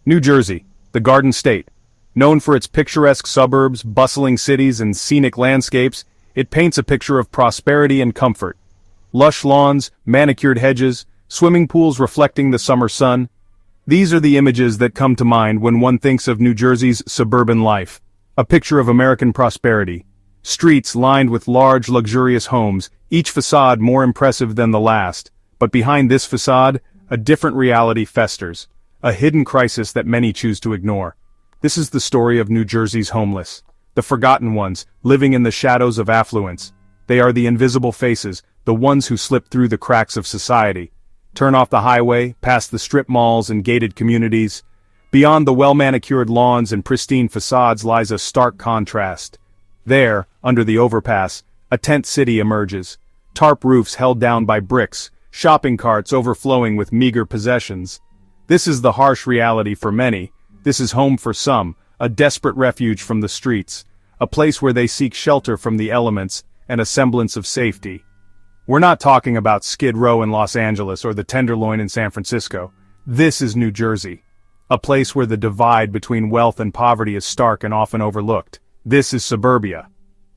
New Jersey, the Garden State. Known for its picturesque suburbs, bustling cities, and scenic landscapes, it paints a picture of prosperity and comfort. Lush lawns, manicured hedges, swimming pools reflecting the summer sun. These are the images that come to mind when one thinks of New Jersey's suburban life. A picture of American prosperity. Streets lined with large, luxurious homes, each facade more impressive than the last. But behind this facade, a different reality festers. A hidden crisis that many choose to ignore. This is the story of New Jersey's homeless. The forgotten ones, living in the shadows of affluence. They are the invisible faces, the ones who slip through the cracks of society. Turn off the highway, past the strip malls and gated communities. Beyond the well-manicured lawns and pristine facades lies a stark contrast. There, under the overpass, a tent city emerges. Tarp roofs held down by bricks, shopping carts overflowing with meager possessions. This is the harsh reality for many. This is home for some, a desperate refuge from the streets, a place where they seek shelter from the elements and a semblance of safety. We're not talking about Skid Row in Los Angeles or the Tenderloin in San Francisco. This is New Jersey, a place where the divide between wealth and poverty is stark and often overlooked. This is suburbia.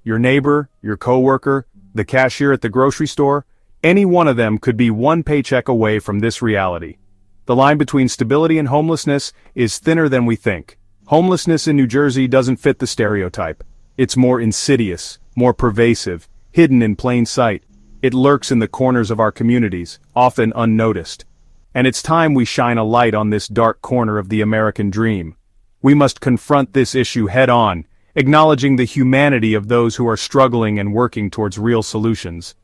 Your neighbor, your coworker, the cashier at the grocery store, any one of them could be one paycheck away from this reality. The line between stability and homelessness is thinner than we think. Homelessness in New Jersey doesn't fit the stereotype. It's more insidious, more pervasive, hidden in plain sight. It lurks in the corners of our communities, often unnoticed. And it's time we shine a light on this dark corner of the American dream. We must confront this issue head-on, acknowledging the humanity of those who are struggling and working towards real solutions.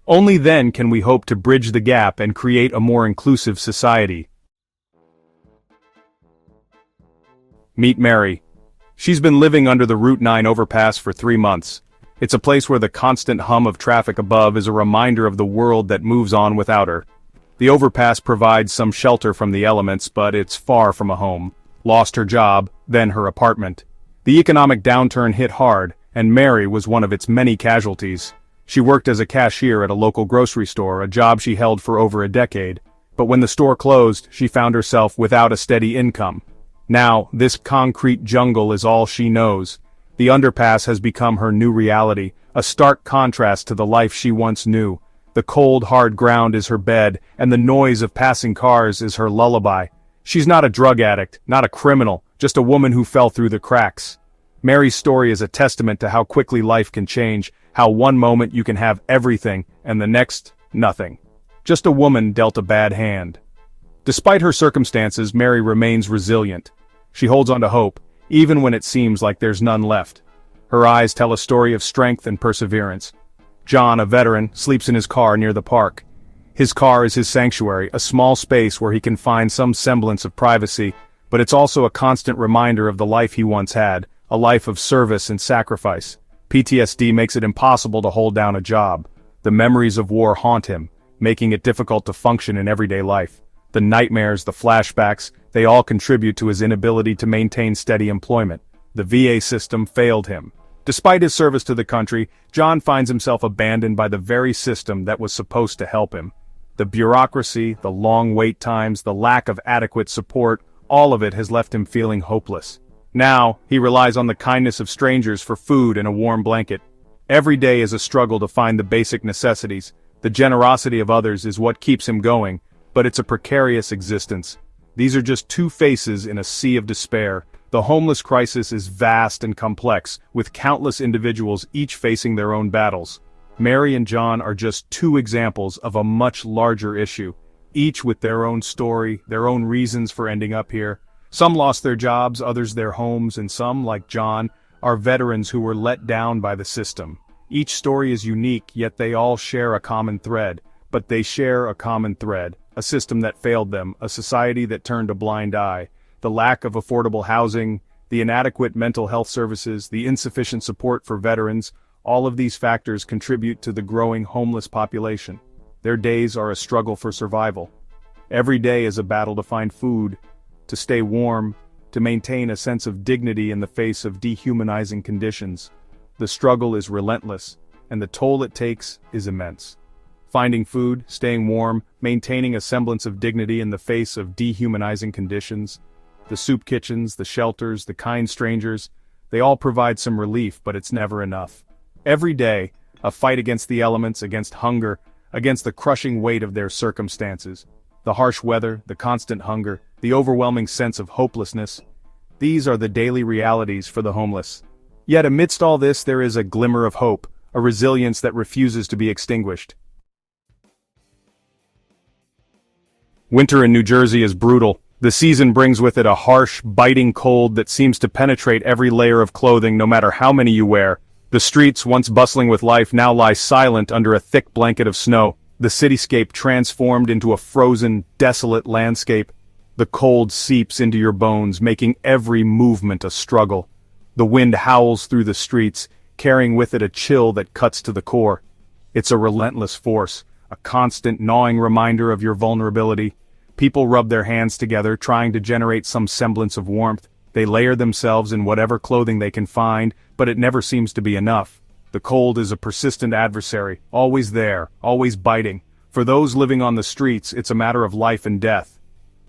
Only then can we hope to bridge the gap and create a more inclusive society. Meet Mary. She's been living under the Route 9 overpass for 3 months. It's a place where the constant hum of traffic above is a reminder of the world that moves on without her. The overpass provides some shelter from the elements, but it's far from a home. Lost her job, then her apartment. The economic downturn hit hard, and Mary was one of its many casualties. She worked as a cashier at a local grocery store, a job she held for over a decade. But when the store closed, she found herself without a steady income. Now, this concrete jungle is all she knows. The underpass has become her new reality, a stark contrast to the life she once knew. The cold, hard ground is her bed, and the noise of passing cars is her lullaby. She's not a drug addict, not a criminal, just a woman who fell through the cracks. Mary's story is a testament to how quickly life can change, how one moment you can have everything, and the next, nothing. Just a woman dealt a bad hand. Despite her circumstances, Mary remains resilient. She holds on to hope, even when it seems like there's none left. Her eyes tell a story of strength and perseverance. John, a veteran, sleeps in his car near the park. His car is his sanctuary, a small space where he can find some semblance of privacy, but it's also a constant reminder of the life he once had, a life of service and sacrifice. PTSD makes it impossible to hold down a job. The memories of war haunt him, making it difficult to function in everyday life. The nightmares, the flashbacks, they all contribute to his inability to maintain steady employment. The VA system failed him. Despite his service to the country, John finds himself abandoned by the very system that was supposed to help him. The bureaucracy, the long wait times, the lack of adequate support, all of it has left him feeling hopeless. Now, he relies on the kindness of strangers for food and a warm blanket. Every day is a struggle to find the basic necessities. The generosity of others is what keeps him going, but it's a precarious existence. These are just two faces in a sea of despair. The homeless crisis is vast and complex, with countless individuals each facing their own battles. Mary and John are just two examples of a much larger issue, each with their own story, their own reasons for ending up here. Some lost their jobs, others their homes, and some, like John, are veterans who were let down by the system. Each story is unique, yet they all share a common thread. But they share a common thread, a system that failed them, a society that turned a blind eye. The lack of affordable housing, the inadequate mental health services, the insufficient support for veterans, all of these factors contribute to the growing homeless population. Their days are a struggle for survival. Every day is a battle to find food, to stay warm, to maintain a sense of dignity in the face of dehumanizing conditions. The struggle is relentless, and the toll it takes is immense. Finding food, staying warm, maintaining a semblance of dignity in the face of dehumanizing conditions. The soup kitchens, the shelters, the kind strangers, they all provide some relief, but it's never enough. Every day, a fight against the elements, against hunger, against the crushing weight of their circumstances. The harsh weather, the constant hunger, the overwhelming sense of hopelessness. These are the daily realities for the homeless. Yet amidst all this there is a glimmer of hope, a resilience that refuses to be extinguished. Winter in New Jersey is brutal. The season brings with it a harsh, biting cold that seems to penetrate every layer of clothing no matter how many you wear. The streets, once bustling with life, now lie silent under a thick blanket of snow. The cityscape transformed into a frozen, desolate landscape. The cold seeps into your bones, making every movement a struggle. The wind howls through the streets, carrying with it a chill that cuts to the core. It's a relentless force, a constant gnawing reminder of your vulnerability. People rub their hands together, trying to generate some semblance of warmth. They layer themselves in whatever clothing they can find, but it never seems to be enough. The cold is a persistent adversary, always there, always biting. For those living on the streets, it's a matter of life and death.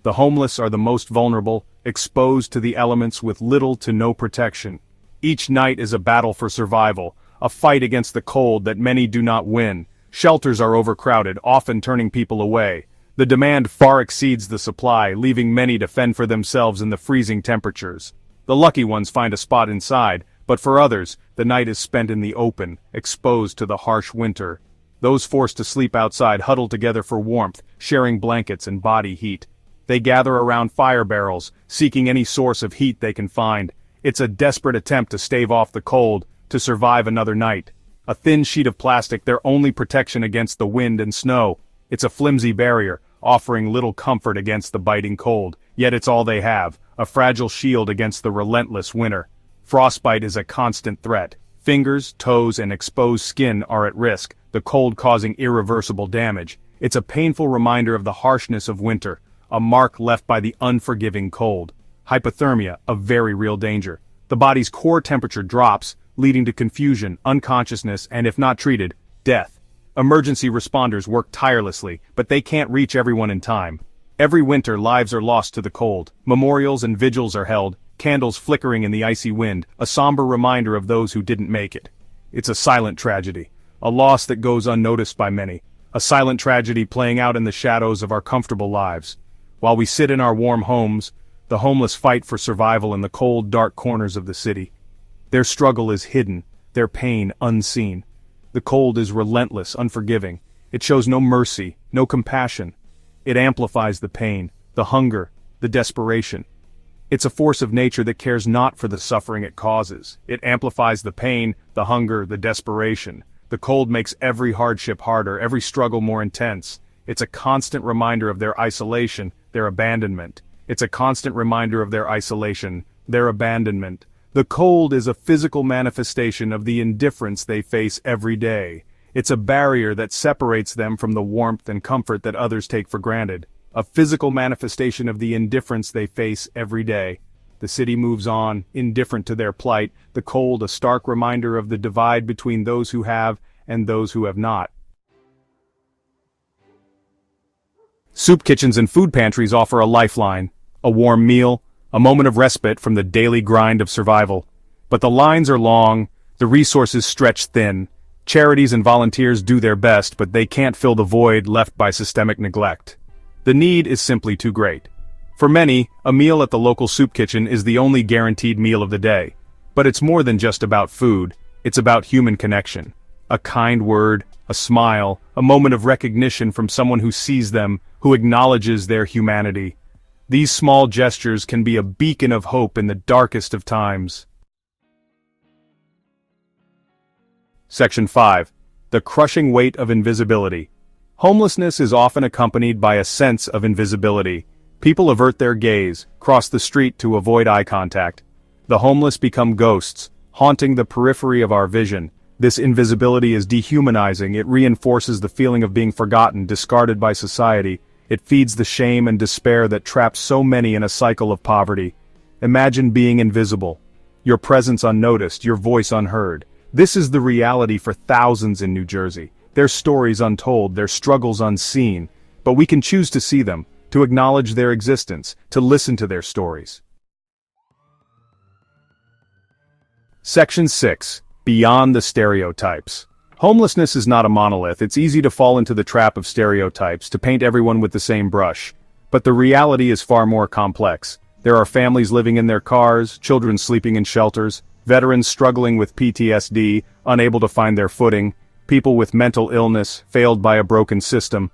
The homeless are the most vulnerable, exposed to the elements with little to no protection. Each night is a battle for survival, a fight against the cold that many do not win. Shelters are overcrowded, often turning people away. The demand far exceeds the supply, leaving many to fend for themselves in the freezing temperatures. The lucky ones find a spot inside, but for others, the night is spent in the open, exposed to the harsh winter. Those forced to sleep outside huddle together for warmth, sharing blankets and body heat. They gather around fire barrels, seeking any source of heat they can find. It's a desperate attempt to stave off the cold, to survive another night. A thin sheet of plastic, their only protection against the wind and snow. It's a flimsy barrier, offering little comfort against the biting cold, yet it's all they have, a fragile shield against the relentless winter. Frostbite is a constant threat. Fingers, toes, and exposed skin are at risk, the cold causing irreversible damage. It's a painful reminder of the harshness of winter, a mark left by the unforgiving cold. Hypothermia, a very real danger. The body's core temperature drops, leading to confusion, unconsciousness, and if not treated, death. Emergency responders work tirelessly, but they can't reach everyone in time. Every winter, lives are lost to the cold. Memorials and vigils are held, candles flickering in the icy wind, a somber reminder of those who didn't make it. It's a silent tragedy, a loss that goes unnoticed by many, a silent tragedy playing out in the shadows of our comfortable lives. While we sit in our warm homes, the homeless fight for survival in the cold, dark corners of the city. Their struggle is hidden, their pain unseen. The cold is relentless, unforgiving. It shows no mercy, no compassion. It amplifies the pain, the hunger, the desperation. It's a force of nature that cares not for the suffering it causes. It amplifies the pain, the hunger, the desperation. The cold makes every hardship harder, every struggle more intense. It's a constant reminder of their isolation, their abandonment. It's a constant reminder of their isolation, their abandonment. The cold is a physical manifestation of the indifference they face every day. It's a barrier that separates them from the warmth and comfort that others take for granted. A physical manifestation of the indifference they face every day. The city moves on, indifferent to their plight, the cold a stark reminder of the divide between those who have and those who have not. Soup kitchens and food pantries offer a lifeline, a warm meal, a moment of respite from the daily grind of survival. But the lines are long, the resources stretch thin. Charities and volunteers do their best, but they can't fill the void left by systemic neglect. The need is simply too great. For many, a meal at the local soup kitchen is the only guaranteed meal of the day. But it's more than just about food, it's about human connection. A kind word, a smile, a moment of recognition from someone who sees them, who acknowledges their humanity. These small gestures can be a beacon of hope in the darkest of times. Section 5. The crushing weight of invisibility. Homelessness is often accompanied by a sense of invisibility. People avert their gaze, cross the street to avoid eye contact. The homeless become ghosts, haunting the periphery of our vision. This invisibility is dehumanizing. It reinforces the feeling of being forgotten, discarded by society. It feeds the shame and despair that traps so many in a cycle of poverty. Imagine being invisible. Your presence unnoticed, your voice unheard. This is the reality for thousands in New Jersey. Their stories untold, their struggles unseen. But we can choose to see them, to acknowledge their existence, to listen to their stories. Section 6. Beyond the stereotypes. Homelessness is not a monolith. It's easy to fall into the trap of stereotypes, to paint everyone with the same brush. But the reality is far more complex. There are families living in their cars, children sleeping in shelters, veterans struggling with PTSD, unable to find their footing, people with mental illness, failed by a broken system.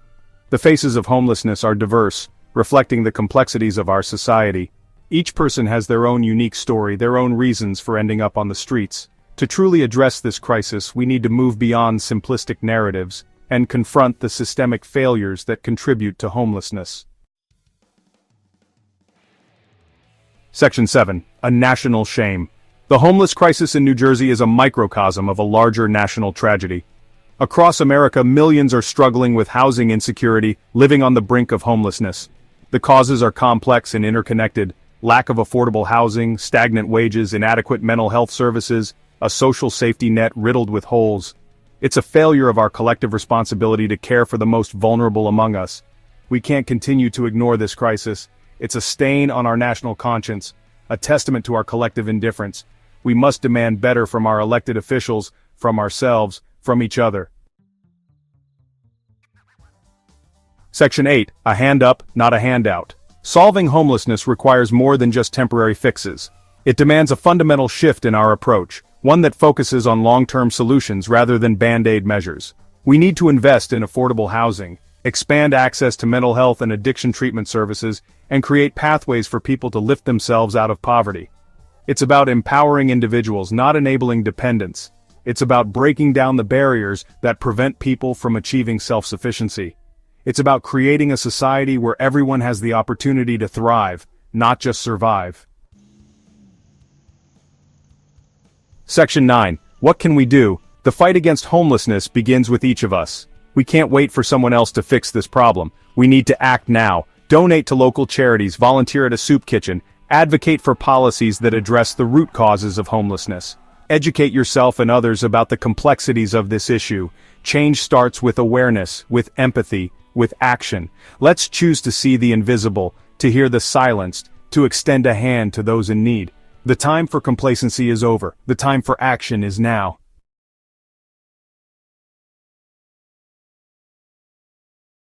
The faces of homelessness are diverse, reflecting the complexities of our society. Each person has their own unique story, their own reasons for ending up on the streets. To truly address this crisis, we need to move beyond simplistic narratives and confront the systemic failures that contribute to homelessness. Section 7. A national shame. The homeless crisis in New Jersey is a microcosm of a larger national tragedy. Across America, millions are struggling with housing insecurity, living on the brink of homelessness. The causes are complex and interconnected: lack of affordable housing, stagnant wages, inadequate mental health services, a social safety net riddled with holes. It's a failure of our collective responsibility to care for the most vulnerable among us. We can't continue to ignore this crisis. It's a stain on our national conscience, a testament to our collective indifference. We must demand better from our elected officials, from ourselves, from each other. Section 8. A hand up, not a handout. Solving homelessness requires more than just temporary fixes. It demands a fundamental shift in our approach, one that focuses on long-term solutions rather than band-aid measures. We need to invest in affordable housing, expand access to mental health and addiction treatment services, and create pathways for people to lift themselves out of poverty. It's about empowering individuals, not enabling dependence. It's about breaking down the barriers that prevent people from achieving self-sufficiency. It's about creating a society where everyone has the opportunity to thrive, not just survive. Section 9. What can we do? The fight against homelessness begins with each of us. We can't wait for someone else to fix this problem. We need to act now. Donate to local charities, volunteer at a soup kitchen, advocate for policies that address the root causes of homelessness. Educate yourself and others about the complexities of this issue. Change starts with awareness, with empathy, with action. Let's choose to see the invisible, to hear the silenced, to extend a hand to those in need. The time for complacency is over. The time for action is now.